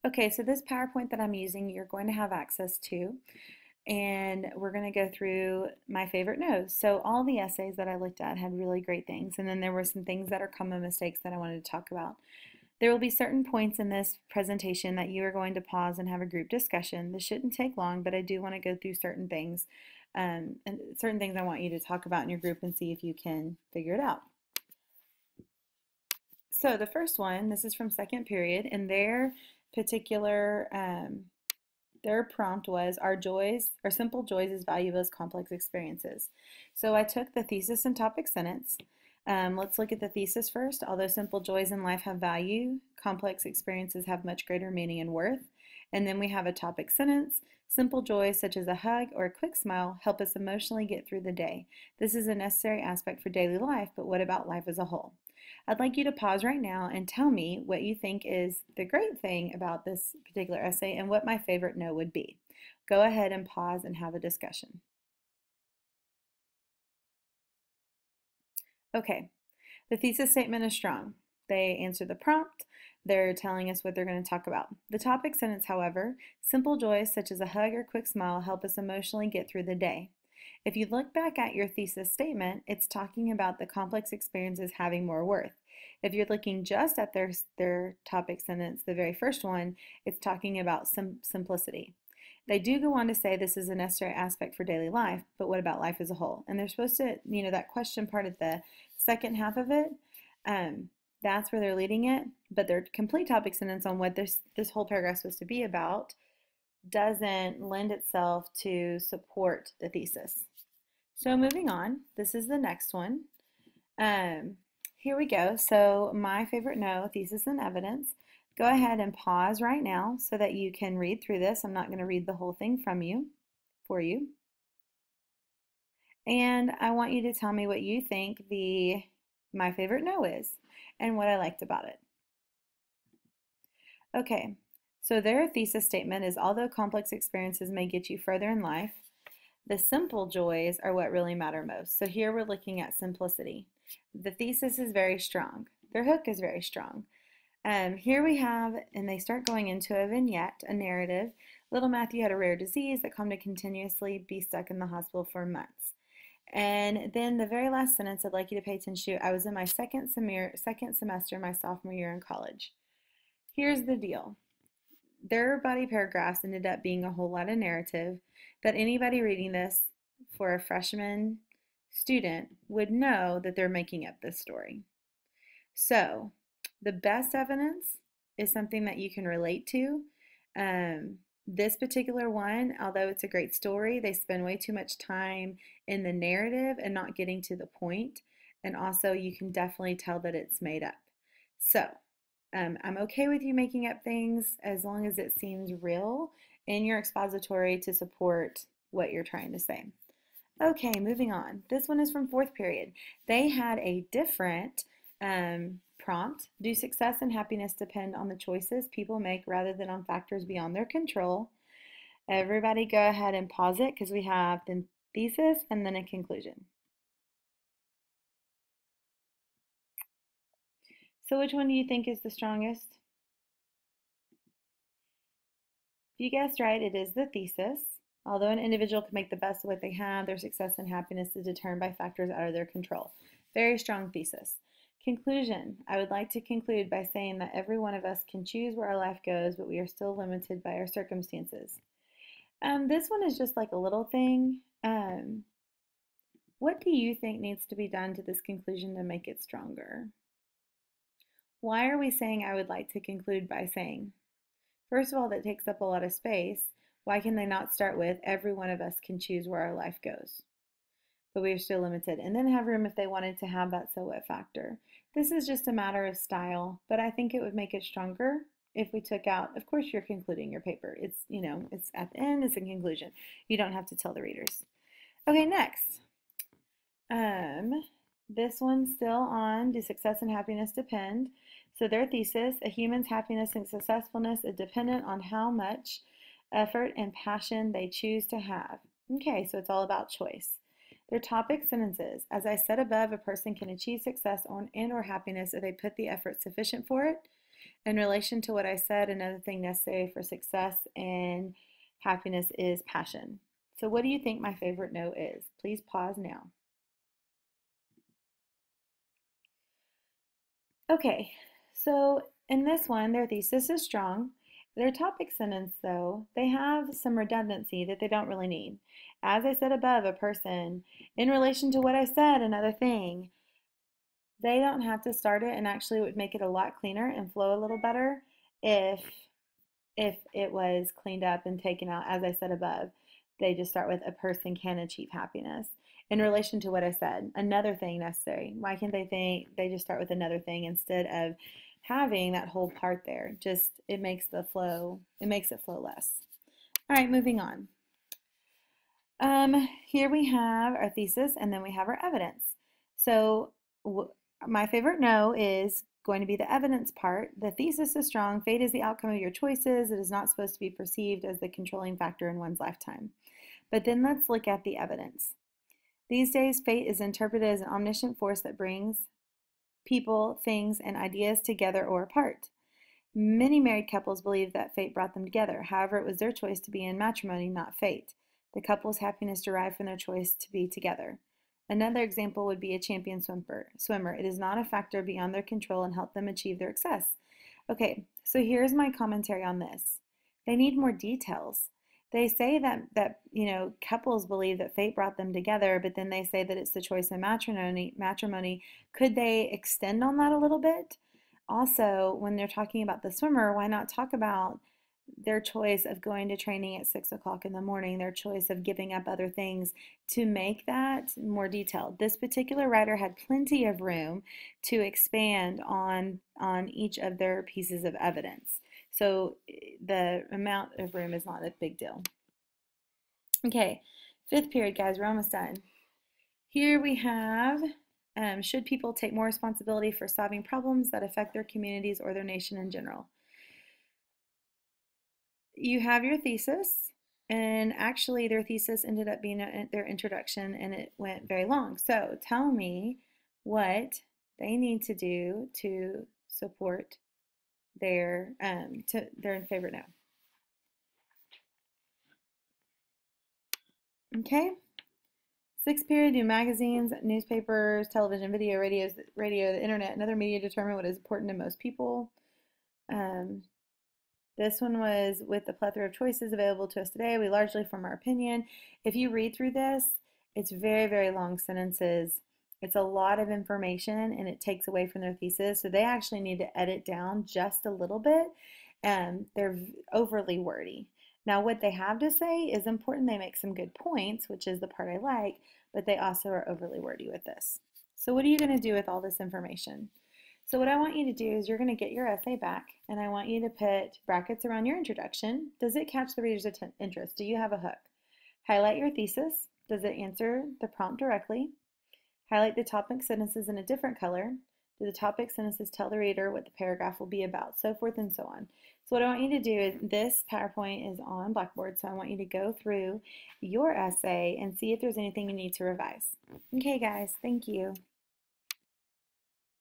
Okay, so this PowerPoint that I'm using, you're going to have access to, and we're going to go through my favorite no's. So all the essays that I looked at had really great things, and then there were some things that are common mistakes that I wanted to talk about. There will be certain points in this presentation that you are going to pause and have a group discussion. This shouldn't take long, but I do want to go through certain things, and certain things I want you to talk about in your group and see if you can figure it out. So the first one, this is from second period, and their particular their prompt was, are simple joys as valuable as complex experiences? So I took the thesis and topic sentence. Let's look at the thesis first. Although simple joys in life have value, complex experiences have much greater meaning and worth. And then we have a topic sentence. Simple joys such as a hug or a quick smile help us emotionally get through the day. This is a necessary aspect for daily life, but what about life as a whole? I'd like you to pause right now and tell me what you think is the great thing about this particular essay and what my favorite no would be. Go ahead and pause and have a discussion. Okay, the thesis statement is strong. They answer the prompt. They're telling us what they're going to talk about. The topic sentence, however, simple joys such as a hug or quick smile help us emotionally get through the day. If you look back at your thesis statement, it's talking about the complex experiences having more worth. If you're looking just at their topic sentence, the very first one, it's talking about simplicity. They do go on to say this is a necessary aspect for daily life, but what about life as a whole? And they're supposed to, that question part of the second half of it, that's where they're leading it, but their complete topic sentence on what this whole paragraph is supposed to be about doesn't lend itself to support the thesis. So moving on, this is the next one. Here we go. So my favorite no, thesis and evidence. Go ahead and pause right now so that you can read through this. I'm not going to read the whole thing for you. And I want you to tell me what you think my favorite no is and what I liked about it. Okay, so their thesis statement is, although complex experiences may get you further in life, the simple joys are what really matter most. So here we're looking at simplicity. The thesis is very strong. Their hook is very strong. Here we have, and they start going into a vignette, a narrative. Little Matthew had a rare disease that caused him to continuously be stuck in the hospital for months. And then the very last sentence, I'd like you to pay attention to. I was in my second semester, my sophomore year in college. Here's the deal. Their body paragraphs ended up being a whole lot of narrative that anybody reading this for a freshman student would know that they're making up this story. So the best evidence is something that you can relate to. This particular one, although it's a great story, they spend way too much time in the narrative and not getting to the point. And also you can definitely tell that it's made up. So I'm okay with you making up things as long as it seems real in your expository to support what you're trying to say. Okay, moving on. This one is from fourth period. They had a different prompt. Do success and happiness depend on the choices people make rather than on factors beyond their control? Everybody go ahead and pause it because we have the thesis and then a conclusion. So which one do you think is the strongest? If you guessed right, it is the thesis. Although an individual can make the best of what they have, their success and happiness is determined by factors out of their control. Very strong thesis. Conclusion. I would like to conclude by saying that every one of us can choose where our life goes, but we are still limited by our circumstances. This one is just like a little thing. What do you think needs to be done to this conclusion to make it stronger? Why are we saying I would like to conclude by saying? First of all, that takes up a lot of space. Why can they not start with every one of us can choose where our life goes? But we are still limited. And then have room if they wanted to have that so what factor. This is just a matter of style, but I think it would make it stronger if we took out, of course you're concluding your paper. It's, it's at the end, it's a conclusion. You don't have to tell the readers. Okay, next. This one's still on, do success and happiness depend? So their thesis, a human's happiness and successfulness is dependent on how much effort and passion they choose to have. Okay, so it's all about choice. Their topic sentences, as I said above, a person can achieve success and or happiness if they put the effort sufficient for it. In relation to what I said, another thing necessary for success and happiness is passion. So what do you think my favorite no is? Please pause now. Okay, so in this one, their thesis is strong. Their topic sentence, though, they have some redundancy that they don't really need. As I said above, a person, in relation to what I said, another thing, they don't have to start it, and actually it would make it a lot cleaner and flow a little better if it was cleaned up and taken out, as I said above. They just start with a person can achieve happiness. In relation to what I said, another thing necessary. Why can't they think they just start with another thing instead of having that whole part there? Just it makes it flow less. All right, moving on. Here we have our thesis and then we have our evidence. So my favorite no is going to be the evidence part. The thesis is strong. Fate is the outcome of your choices. It is not supposed to be perceived as the controlling factor in one's lifetime. But then let's look at the evidence. These days, fate is interpreted as an omniscient force that brings people, things, and ideas together or apart. Many married couples believe that fate brought them together. However, it was their choice to be in matrimony, not fate. The couple's happiness derived from their choice to be together. Another example would be a champion swimmer. It is not a factor beyond their control and help them achieve their success. Okay, so here's my commentary on this. They need more details. They say that couples believe that fate brought them together, but then they say that it's the choice of matrimony. Could they extend on that a little bit? Also, when they're talking about the swimmer, why not talk about their choice of going to training at 6 o'clock in the morning, their choice of giving up other things to make that more detailed. This particular writer had plenty of room to expand on each of their pieces of evidence. So the amount of room is not a big deal. Okay, fifth period, guys, we're almost done. Here we have, should people take more responsibility for solving problems that affect their communities or their nation in general? You have your thesis, and actually their thesis ended up being their introduction, and it went very long. So tell me what they need to do to support their favorite no. Okay. Sixth period, do magazines, newspapers, television, video, radio, the internet, and other media determine what is important to most people. This one was with the plethora of choices available to us today, we largely form our opinion. If you read through this, it's very, very long sentences. It's a lot of information and it takes away from their thesis. So they actually need to edit down just a little bit. They're overly wordy. Now, what they have to say is important. They make some good points, which is the part I like, but they also are overly wordy with this. So what are you going to do with all this information? So what I want you to do is you're going to get your essay back, and I want you to put brackets around your introduction. Does it catch the reader's interest? Do you have a hook? Highlight your thesis. Does it answer the prompt directly? Highlight the topic sentences in a different color. Do the topic sentences tell the reader what the paragraph will be about? So forth and so on. So what I want you to do is, this PowerPoint is on Blackboard, so I want you to go through your essay and see if there's anything you need to revise. Okay, guys, thank you.